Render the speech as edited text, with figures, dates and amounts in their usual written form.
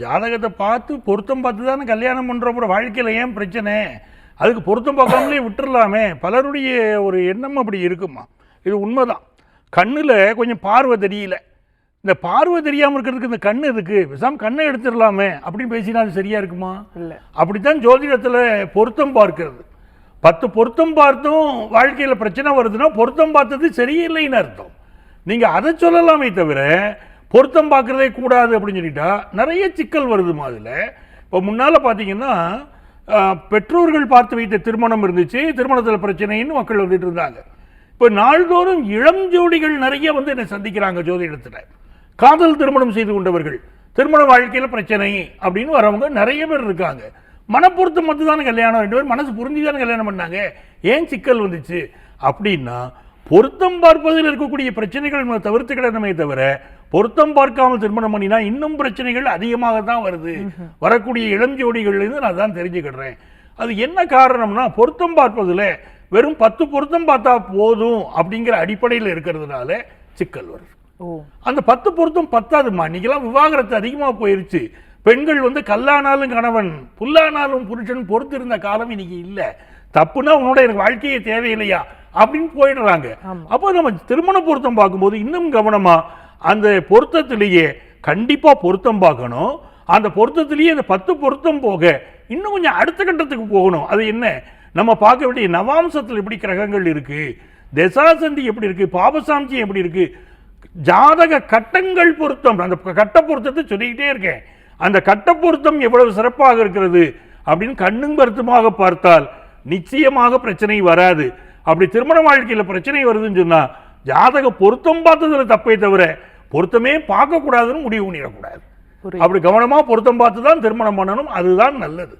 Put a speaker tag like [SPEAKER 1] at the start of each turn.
[SPEAKER 1] ஜாதகத்தை பார்த்து பொருத்தம் பார்த்து தானே கல்யாணம் பண்ணுற அப்புறம் வாழ்க்கையில் ஏன் பிரச்சனை? அதுக்கு பொருத்தம் பார்க்காமலே விட்டுறலாமே. பலருடைய ஒரு எண்ணம் அப்படி இருக்குமா. இது உண்மைதான். கண்ணில் கொஞ்சம் பார்வை தெரியல, இந்த பார்வை தெரியாமல் இருக்கிறதுக்கு இந்த கண் எதுக்கு, பேசாமல் கண்ணை எடுத்துடலாமே அப்படின்னு பேசினா அது சரியாக இருக்குமா? இல்லை. அப்படித்தான் ஜோதிடத்தில் பொருத்தம் பார்க்கிறது. 10 பொருத்தம் பார்த்தும் வாழ்க்கையில் பிரச்சனை வருதுன்னா பொருத்தம் பார்த்தது சரியில்லைன்னு அர்த்தம். நீங்கள் அதை சொல்லலாமே தவிர பொருத்தம் பார்க்குறதே கூடாது அப்படின்னு சொல்லிட்டா நிறைய சிக்கல் வருதுமா. அதில் இப்போ முன்னால் பார்த்தீங்கன்னா பெற்றோர்கள் பார்த்து வைத்த திருமணம் இருந்துச்சு, திருமணத்தில் பிரச்சனைன்னு மக்கள் வந்துட்டு இருந்தாங்க. இப்போ நாள்தோறும் இளம் ஜோடிகள் நிறைய வந்து என்னை சந்திக்கிறாங்க ஜோதிடத்தில். காதல் திருமணம் செய்து கொண்டவர்கள், திருமண வாழ்க்கையில் பிரச்சனை அப்படின்னு வரவங்க நிறைய பேர் இருக்காங்க. மனப்பொருத்தம் மட்டும் தானே கல்யாணம், 2 பேர் மனசு புரிஞ்சு தானே கல்யாணம் பண்ணாங்க, ஏன் சிக்கல் வந்துச்சு அப்படின்னா பொருத்தம் பார்ப்பதில் இருக்கக்கூடிய பிரச்சனைகள் நம்ம தவிர்த்துக்கிடணுமே தவிர பொருத்தம் பார்க்காமல் திருமணம் பண்ணினா இன்னும் பிரச்சனைகள் அதிகமாக தான் வருது. வரக்கூடிய இளம் ஜோடிகள்லேருந்து நான் தான் தெரிஞ்சுக்கிடுறேன். அது என்ன காரணம்னா பொருத்தம் பார்ப்பதில் வெறும் 10 பொருத்தம் பார்த்தா போதும் அப்படிங்கிற அடிப்படையில் இருக்கிறதுனால சிக்கல் வருது. அந்த 10 பொருத்தம் பத்தாதுமா. இன்னைக்கெல்லாம் விவாகரத்து அதிகமாக போயிருச்சு. பெண்கள் வந்து கல்லானாலும் கணவன், புல்லானாலும் புருஷன் பொறுத்திருந்த காலம் இன்னைக்கு இல்லை. தப்புனா உன்னோட எனக்கு வாழ்க்கையே தேவையில்லையா அப்படின்னு போயிடுறாங்க. அப்போ நம்ம திருமண பொருத்தம் பார்க்கும்போது இன்னும் கவனமா அந்த பொருத்தத்திலேயே கண்டிப்பா பொருத்தம் பார்க்கணும். அந்த பொருத்தத்திலேயே அந்த 10 பொருத்தம் போக இன்னும் கொஞ்சம் அடுத்த கட்டத்துக்கு போகணும். அது என்ன, நம்ம பார்க்க வேண்டிய நவாம்சத்தில் எப்படி கிரகங்கள் இருக்கு, தசாசந்தி எப்படி இருக்கு, பாபசாம்சி எப்படி இருக்கு, ஜாதக கட்டங்கள் பொருத்தம், அந்த கட்ட பொருத்தத்தை சொல்லிக்கிட்டே இருக்கேன். அந்த கட்ட பொருத்தம் எவ்வளவு சிறப்பாக இருக்கிறது அப்படின்னு கண்ணும் கருத்துமாக பார்த்தால் நிச்சயமாக பிரச்சனை வராது. அப்படி திருமண வாழ்க்கையில் பிரச்சனை வருதுன்னு சொன்னா ஜாதக பொருத்தம் பார்த்ததுல தப்பே தவிர பொருத்தமே பார்க்க கூடாதுன்னு முடிவு பண்ணிடக்கூடாது. அப்படி கவனமா பொருத்தம் பார்த்து தான் திருமணம் பண்ணணும். அதுதான் நல்லது.